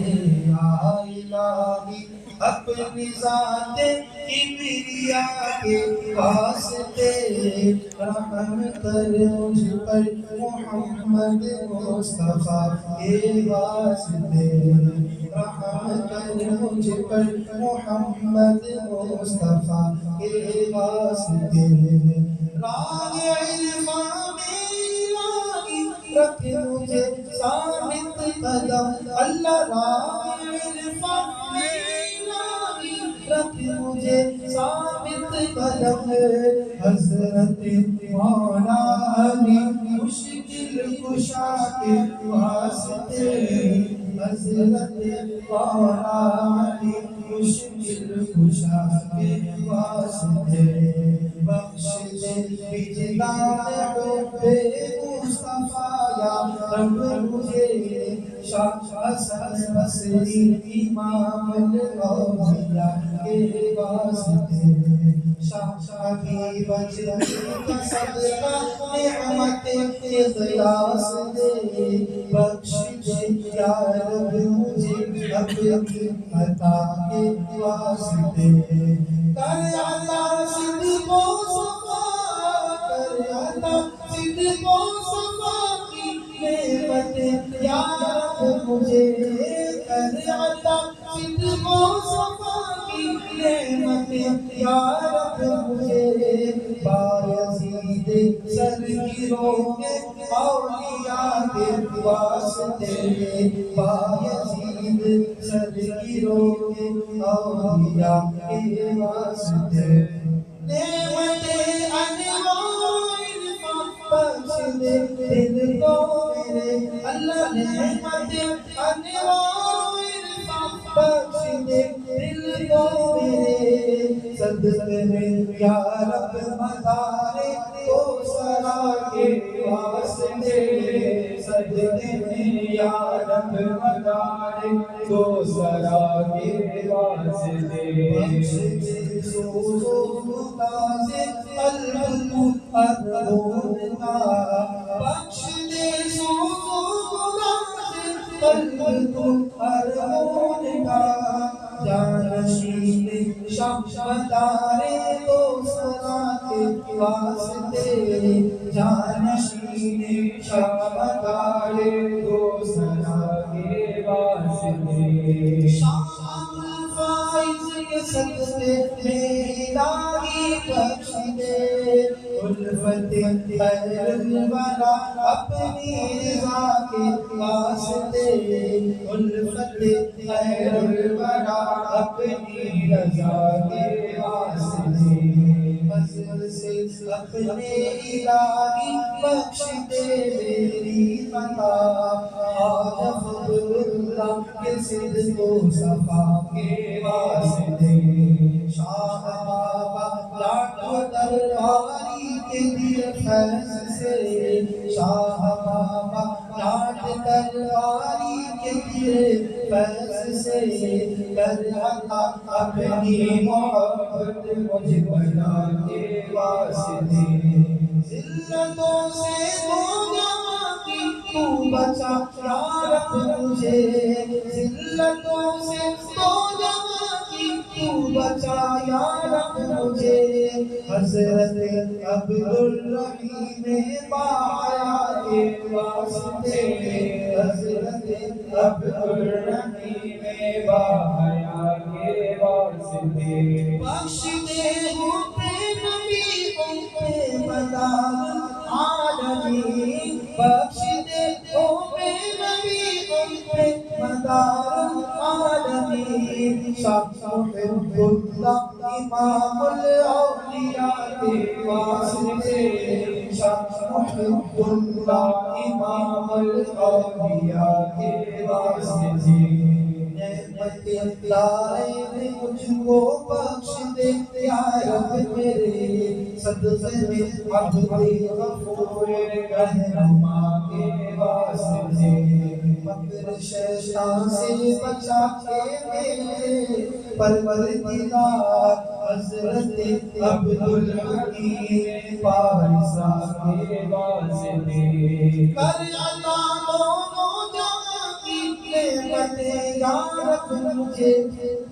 یا الہی اپنی ذات کبریا کے واسطے رحم کر مجھ پر محمد مصطفیٰ کے واسطے رحم کر مجھ پر محمد مصطفیٰ کے واسطے راہ عرفان میں الہی رکھ مجھے ثابت قدم اللہ راہ عرفان میں الہی رکھ مجھے ثابت قدم حضرت مولا علی مشکل کشا کے واسطے حضرت مولا علی مشکل کشا کے واسطے بخش دے وجدان حب مصطفیٰ یا رب مجھے شاہ حسن بصری امام الاولیاء کے واسطے شاہ حبیب اجمی کا صدقہ نعمت اخلاص دے بخش دے یا رب مجھے اپنی عطا کے واسطے کر عطا صدق و صفا کر عطا صدق و صفا کی نعمت یا رب مجھے کر عطا صدق و صفا کی نعمت یا رب مجھے بایزید سرگیروں کے اولیاء کے واسطے بایزید سرگیروں کے اولیاء کے واسطے نعمت انوار بخش دے دل کو میرے اللہ نعمت انوار بخش دے دل کو میرے صدقے میں یا رب مدار تو سرا کے واسطے صدقے میں یا رب مدار تو سرا کے واسطے بخش دے سوز و گداز قلب ارغون کا بخش دے سوز و گداز قلب ارغون کا جانشین شمشادارے تو سرا کے واسطے جانشین شمشادارے تو سرا کے واسطے شام الفائز کے صدقے میں الہی بخش دے الفت خیر الورا اپنی رضا کے واسطے الفت خیر الورا اپنی رضا کے واسطے فضل سے اپنے الہی بخش دے میری خطا آج فضل اللہ کے صدق و صفا کے واسطے شاہ بابا لاکھوں درباری کے دل فیض سے شاہ بابا لاٹ درباری کے دل فیض سے کر عطا اپنی محبت مجھ بنا کے واسطے ذلتوں سے تو جہاں کی تو بچا یا رب مجھے ذلتوں سے تو جہاں کی تو بچا یا رب مجھے حضرت عبدالرحیم باحیا کے واسطے حضرت عبدالرحیم باحیا کے واسطے بخش دے حب نبی حب مدار عالمین بخش دے حب نبی حب مدار عالمین شاہ محب اللہ امام الاولیاء کے واسطے شاہ محب اللہ امام الاولیاء کے واسطے نعمت دارین مجھ کو بخش دے یا رب میرے صدقے میں عبد غفور رہنما کے واسطے مکر شیطان سے بچا کے میرے پروردگار حضرت عبدالحکیم پارسا کے واسطے کر عطا دونوں جہاں کی نعمت یا رب مجھے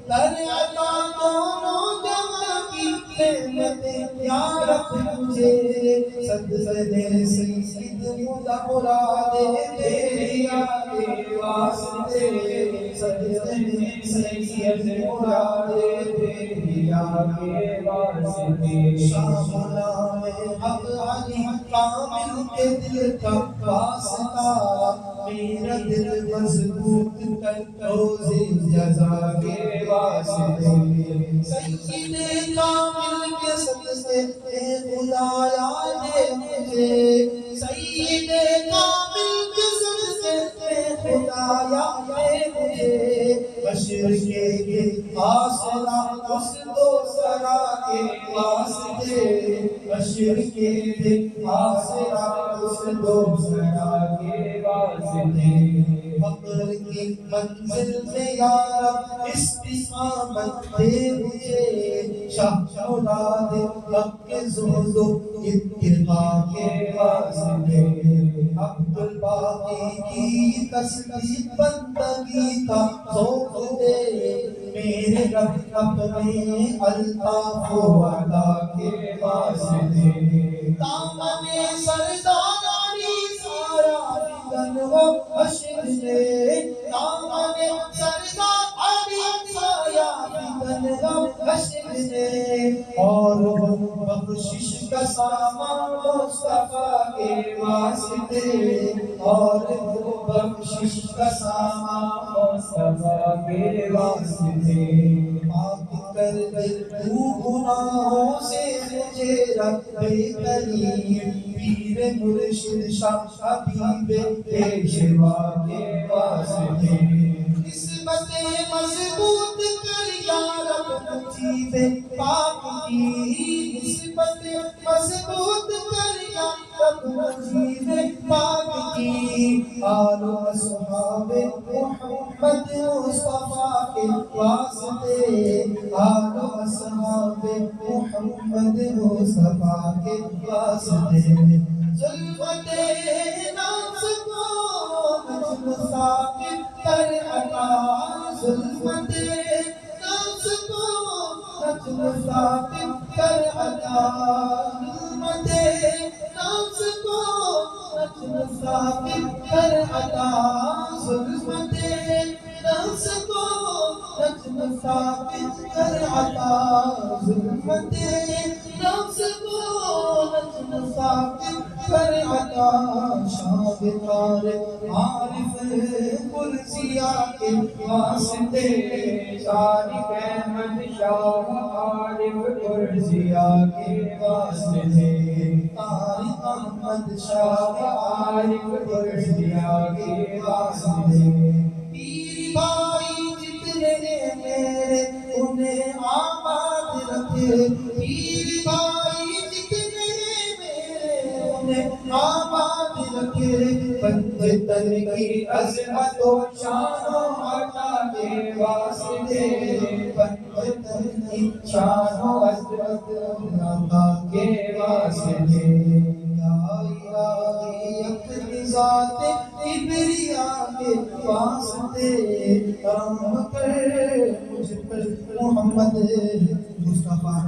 کر عطا دونوں جہاں کی نعمت یا رب مجھے صدقے سید مراد تیریا کے واسطے صدقے سید مراد تیریا کے واسطے شاملہ حق علی کامل کے دل کا واسطہ میرا دل مضبوط کر روز جزا کے واسطے سید کامل کے صدقے خدایا دے مجھے سید کامل کے صدقے خدایا دے مجھے مشرق کے آسرا اس دوسرا کے واسطے مشرق کے آسرا اس دوسرا کے واسطے فقر کی منزل میں یا رب استقامت دے مجھے شاہ مراد حق کے زہد و اتقا کے واسطے عبد الباقی کی تصدیق بندگی کا ذوق دے میرے رب اپنے الطاف و عطا کے واسطے دامن سرداری سارا فکن و حشر سے دامن سرداری سارا فکن و حشر سے اور بخشش کا سامان مصطفیٰ کے واسطے اور بخشش کا سامان مصطفیٰ کے واسطے پاک کر دے تو گناہوں سے مجھے رب کریم پیر مرشد شاہ حبیب پیشوا کے واسطے نسبت مضبوط کر یا رب مجھے پاک کی نسبت مضبوط کر یا رب مجھے پاک کی آل و اصحاب محمد مصطفیٰ کے واسطے آل و اصحاب محمد مصطفیٰ کے واسطے ظلمت ناز کو نجم ثابت کر عطا ظلمت ناز کو نجم ثابت کر عطا ظلمت ناز کو نجم ثابت کر عطا ظلمت ناز کو نجم ثابت کر عطا ظلمت ناز کو نجم ثابت کر عطا شاہ بکار عارف قرسیہ کے واسطے طارق احمد شاہ عارف قرسیہ کے واسطے طارق احمد شاہ عارف قرسیہ کے واسطے پیر بھائی جتنے میرے انہیں آباد رکھے پیر بھائی جتنے میرے انہیں آباد رکھے پنجتن کی عظمت و شان و عطا کے واسطے پنجتن کی شان و عظمت و عطا کے واسطے یا الہی اپنی ذات کبریا کے واسطے کرم کر مجھ پر محمد مصطفیٰ